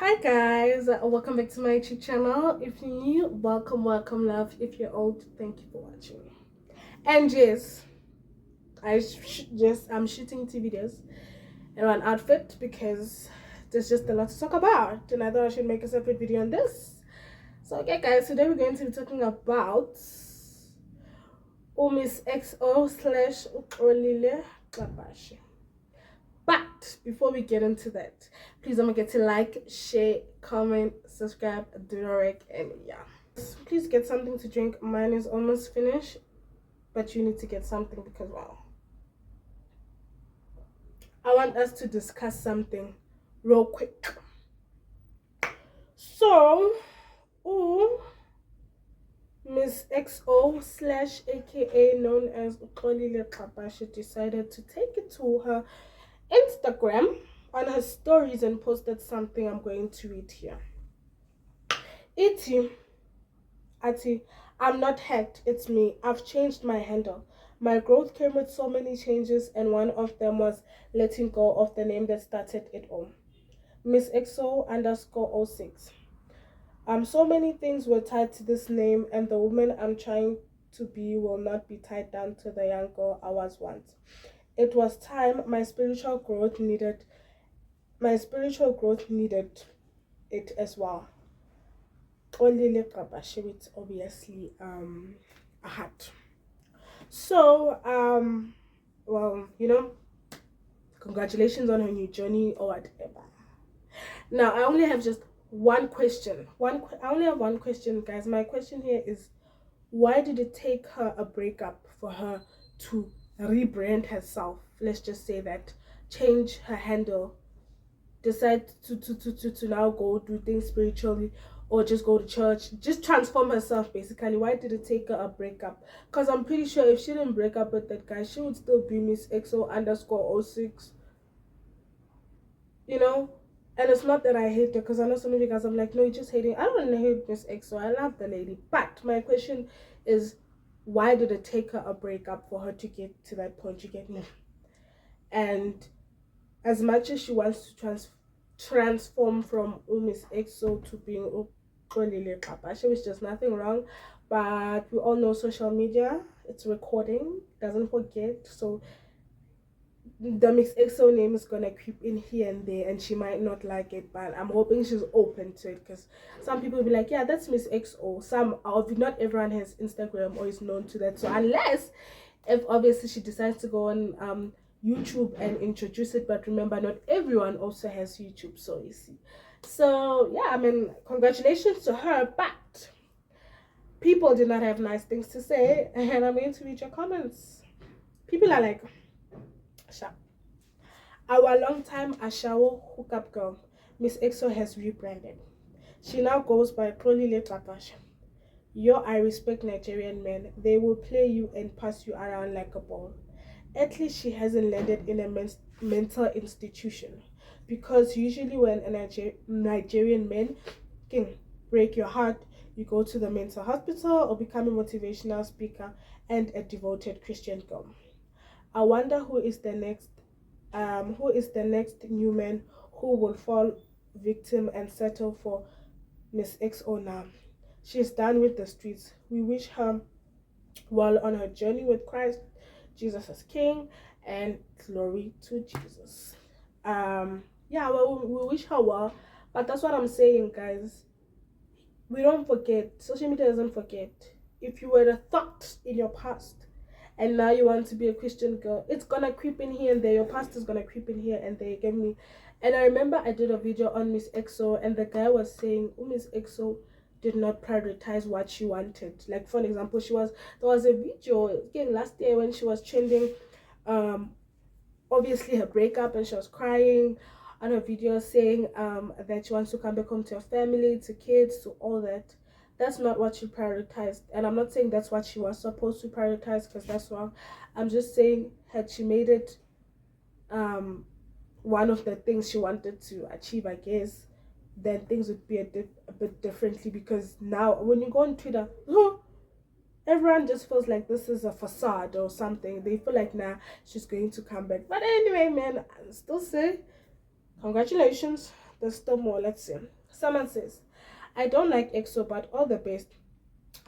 Hi guys, welcome back to my YouTube channel. If you're new, welcome love. If you're old, thank you for watching. And yes, I'm shooting 2 videos in one outfit because there's just a lot to talk about, and I thought I should make a separate video on this. So okay guys, today we're going to be talking about Miss XO slash Xolile Gcabashe. But before we get into that, please don't forget to like, share, comment, subscribe, do the like, and yeah. Please get something to drink. Mine is almost finished, but you need to get something because wow. I want us to discuss something real quick. So, Miss XO slash aka known as Xolile Gcabashe decided to take it to her Instagram on her stories and posted something I'm going to read here. Ati, I'm not hacked, it's me. I've changed my handle. My growth came with so many changes, and one of them was letting go of the name that started it all. Miss XO underscore 06. So many things were tied to this name, and the woman I'm trying to be will not be tied down to the young girl I was once. It was time. My spiritual growth needed it as well. Xolile Gcabashe with obviously a hat. So well, congratulations on her new journey or whatever. Now I only have just one question. I only have one question, guys. My question here is, why did it take her a breakup for her to rebrand herself? Let's just say that, change her handle, decide to now go do things spiritually or just go to church, just transform herself basically. Why did it take her a breakup? Because I'm pretty sure if she didn't break up with that guy, she would still be Miss XO underscore 06, and it's not that I hate her, because I know some of you guys, I'm like, no, you're just hating. I don't hate Miss XO, I love the lady, but my question is, why did it take her a breakup for her to get to that point? You get me? And as much as she wants to transform from Miss XO to being Xolile Gcabashe, which there's nothing wrong, but we all know social media, it's recording, doesn't forget. So the Miss XO name is gonna creep in here and there, and she might not like it, but I'm hoping she's open to it, because some people will be like, yeah, that's Miss XO. Not everyone has Instagram or is known to that. So unless if obviously she decides to go on YouTube and introduce it, but remember, not everyone also has YouTube, so you see. So yeah, I mean, congratulations to her, but people did not have nice things to say, and I'm going to read your comments. People are like, Sha, our long-time Ashawo hookup girl, Miss XO, has rebranded. She now goes by Xolile Gcabashe. I respect Nigerian men. They will play you and pass you around like a ball. At least she hasn't landed in a mental institution, because usually when a Nigerian man can break your heart, you go to the mental hospital or become a motivational speaker and a devoted Christian girl. I wonder who is the next new man who will fall victim and settle for Miss XO now. She's done with the streets. We wish her well on her journey with Christ. Jesus is King, and glory to Jesus. Yeah, well, we wish her well, but that's what I'm saying, guys. We don't forget. Social media doesn't forget. If you were a thought in your past, and now you want to be a Christian girl, it's gonna creep in here and there. Your past is gonna creep in here and there. You get me? And I remember I did a video on Miss XO, and the guy was saying, Miss XO did not prioritize what she wanted. Like, for example, there was a video again last year when she was trending, obviously her breakup, and she was crying on her video saying that she wants to come back home to her family, to kids, to all that. That's not what she prioritized, and I'm not saying that's what she was supposed to prioritize, because that's wrong. I'm just saying, had she made it one of the things she wanted to achieve, I guess, then things would be a bit differently. Because now when you go on Twitter, everyone just feels like this is a facade or something. They feel like, nah, she's going to come back. But anyway, man, I still say congratulations, there's still more. Let's see. Someone says, I don't like EXO, but all the best.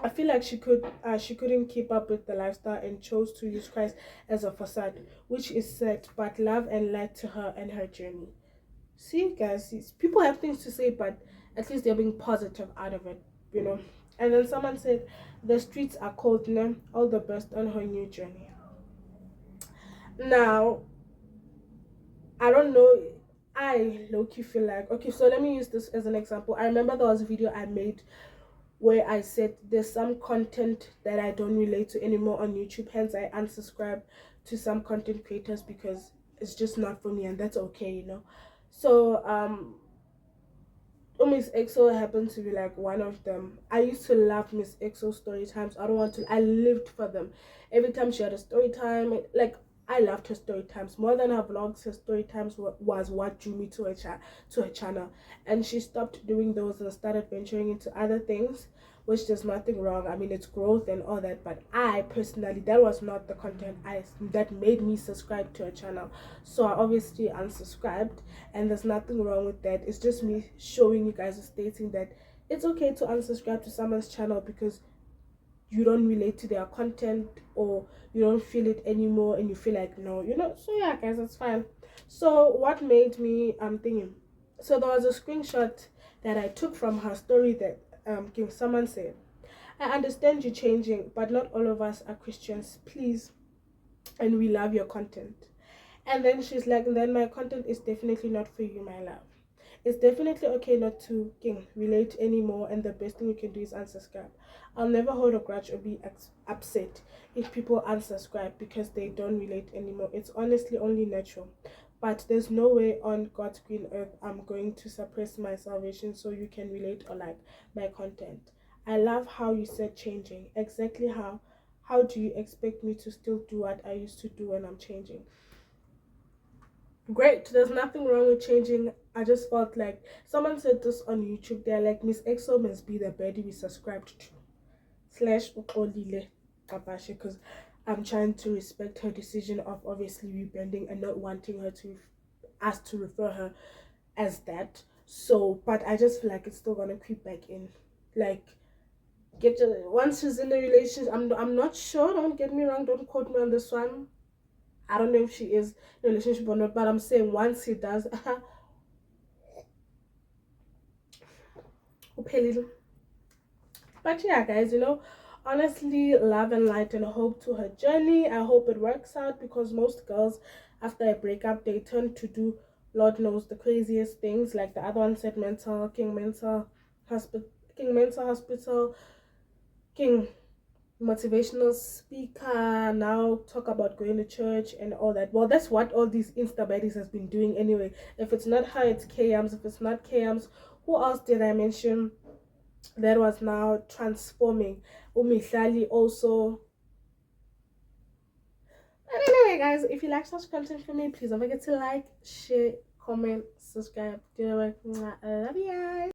I feel like she couldn't keep up with the lifestyle and chose to use Christ as a facade, which is sad, but love and light to her and her journey. See, guys, people have things to say, but at least they're being positive out of it, you know. And then someone said, the streets are cold now. All the best on her new journey. Now, I don't know. I low key feel like, okay, so let me use this as an example. I remember there was a video I made where I said there's some content that I don't relate to anymore on YouTube, hence I unsubscribe to some content creators because it's just not for me, and that's okay, you know. So Miss EXO happened to be like one of them. I used to love Miss EXO story times. I don't want to. I lived for them. Every time she had a story time, like I loved her story times more than her vlogs. Her story times was what drew me to her channel, and she stopped doing those and started venturing into other things, which there's nothing wrong. I mean, it's growth and all that. But I personally, that was not the content that made me subscribe to her channel. So I obviously unsubscribed, and there's nothing wrong with that. It's just me showing you guys, stating that it's okay to unsubscribe to someone's channel because you don't relate to their content or you don't feel it anymore and you feel like no, you know. So yeah, guys, that's fine. So what made me thinking, so there was a screenshot that I took from her story that someone said, I understand you changing, but not all of us are Christians, please, and we love your content. And then she's like, then my content is definitely not for you, my love. It's definitely okay not to relate anymore, and the best thing you can do is unsubscribe. I'll never hold a grudge or be upset if people unsubscribe because they don't relate anymore. It's honestly only natural. But there's no way on God's green earth I'm going to suppress my salvation so you can relate or like my content. I love how you said changing. Exactly how. How do you expect me to still do what I used to do when I'm changing? Great, there's nothing wrong with changing. I just felt like someone said this on YouTube. They're like, Miss EXO must be the baddie we subscribed to slash Xolile Gcabashe, because I'm trying to respect her decision of obviously rebranding and not wanting her to us to refer her as that. So but I just feel like it's still gonna creep back in, like once she's in a relationship. I'm not sure, don't get me wrong, don't quote me on this one. I don't know if she is in a relationship or not, but I'm saying once he does, but yeah, guys, you know, honestly, love and light and hope to her journey. I hope it works out because most girls, after a breakup, they tend to do, Lord knows, the craziest things. Like the other one said, mental hospital, king motivational speaker, now talk about going to church and all that. Well, that's what all these insta baddies has been doing anyway. If it's not her, it's KMs. If it's not KMs, who else did I mention that was now transforming? Umihlali also. But anyway, guys, if you like such content from me, please don't forget to like, share, comment, subscribe. Do you know what? I love you guys.